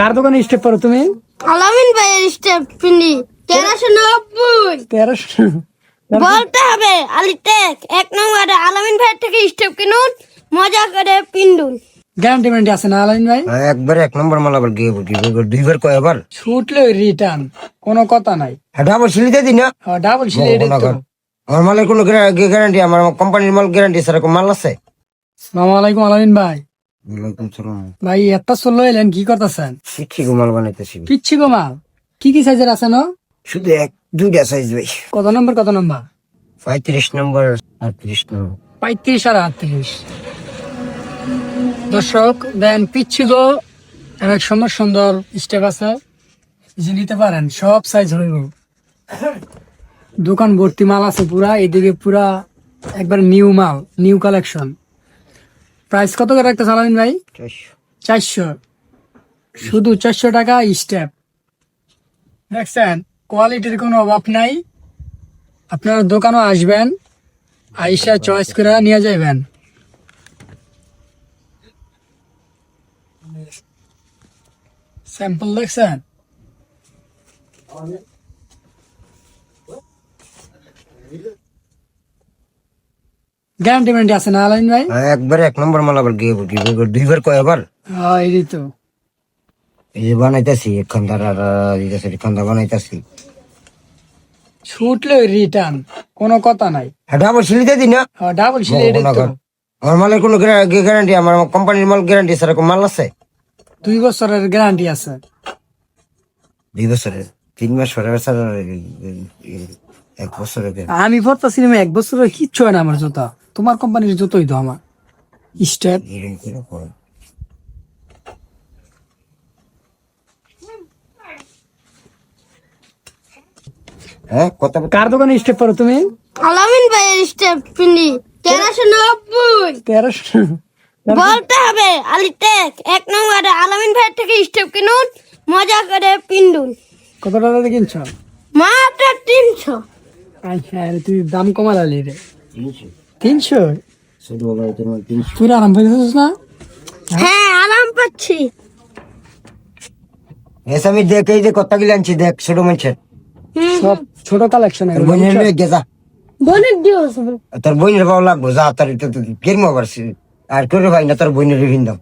কার দোকানে স্টেপ করো তুমি? আলামিন ভাইয়ের স্টেপ পিনি 1390 1300 বলতে হবে আলিটেক 1 নম্বরে আলামিন ভাইয়ের থেকে স্টেপ কিনুন, মজা করে পিন্ডুন। গ্যারান্টি ম্যারান্টি আছে না আলামিন ভাই? একবার 1 নম্বর মাল আবার গিয়ে দুইবার কয়বার ছুটলে রিটার্ন, কোনো কথা নাই। ডাবল সিলিতে দিই না ডাবল সিলে এটা তো। আমার মালের কোনো গ্যারান্টি, আমার কোম্পানির মাল গ্যারান্টি সেরকম মাল আছে। আসসালামু আলাইকুম আলামিন ভাই। ওয়ালাইকুম সালাম। ভাই এত চলো এলেন, কি করতেছেন? শিক্ষি মাল বানাইতেছি। পিচ্ছি গো মাল কি কি সাইজের আছে না? শুধু দুইটা সাইজ ভাই। কত নম্বর কত নম্বর? 35 নম্বর 38 নম্বর। 35 আর 38। দর্শক দেন পিচ্ছি গো, অনেক সুন্দর সুন্দর স্টেপ আছে, যে নিতে পারেন, সব সাইজ হইব। দোকান ভর্তি মাল আছে পুরা, এদিকে পুরা একবার নিউ মাল, নিউ কালেকশন। প্রাইস কত করে রাখতে আলামিন ভাই? 400, শুধু 400 টাকা স্টেপ। দেখছেন কোয়ালিটির কোনো অভাব নাই। আপনারা দোকানও আসবেন, আইসা চয়েস করে নিয়ে যাবেন। স্যাম্পল দেখছেন? গ্যারান্টি ম্যারান্টি আছে না আলামিন ভাই? একবার 1 নম্বর মাল আবার গিয়ে দুইবার কয়বার হ্যাঁ এই তো এই যে বানাইতেছি খান্দার আর খান্দা বানাইতেছি। ছুটলে রিটার্ন, কোনো কথা নাই। ডাবল সিলিতে দিই না ডাবল সিলে এটা তো। আমার মালের কোনো গ্যারান্টি, আমার কোম্পানির মাল গ্যারান্টি সেরকম মাল আছে। 2 বছরের গ্যারান্টি আছে। 2 বছরের 3 মাস পরে 1 বছরের আমি পড়তেছি না 1 বছরের কিচ্ছু হয় না আমার জুতা, তোমার কোম্পানির জুতোই তো আমার স্টেপ। হ্যাঁ কত কার দোকানে স্টেপ করো তুমি? আলামিন ভাইয়ের স্টেপ পিনি 1390 1300 বলতে হবে আলিটেক 1 নম্বরে আলামিন ভাইয়ের থেকে স্টেপ কিনুন, মজা করে পিন্ডুন। কত টাকা দিয়ে কিনছ? মাত্র 300। আচ্ছা তুই দাম কমালালি রে। 300 ছোট বাবা তোমার 300 তুই আরাম পাইছিস না? হ্যাঁ আরাম পাচ্ছি। এসে আমি দেখ, এই যে কত গিলা আনছি দেখ, ছোট মানুষের। সব ছোট কালেকশন। তোর বোনের নিয়ে গেছা, বনের দিও তোর বোনের ভালো লাগবো যা, তোর এটা তো কিরম আবার আর করে ভাই না, তোর বোনের ভিন্দাম।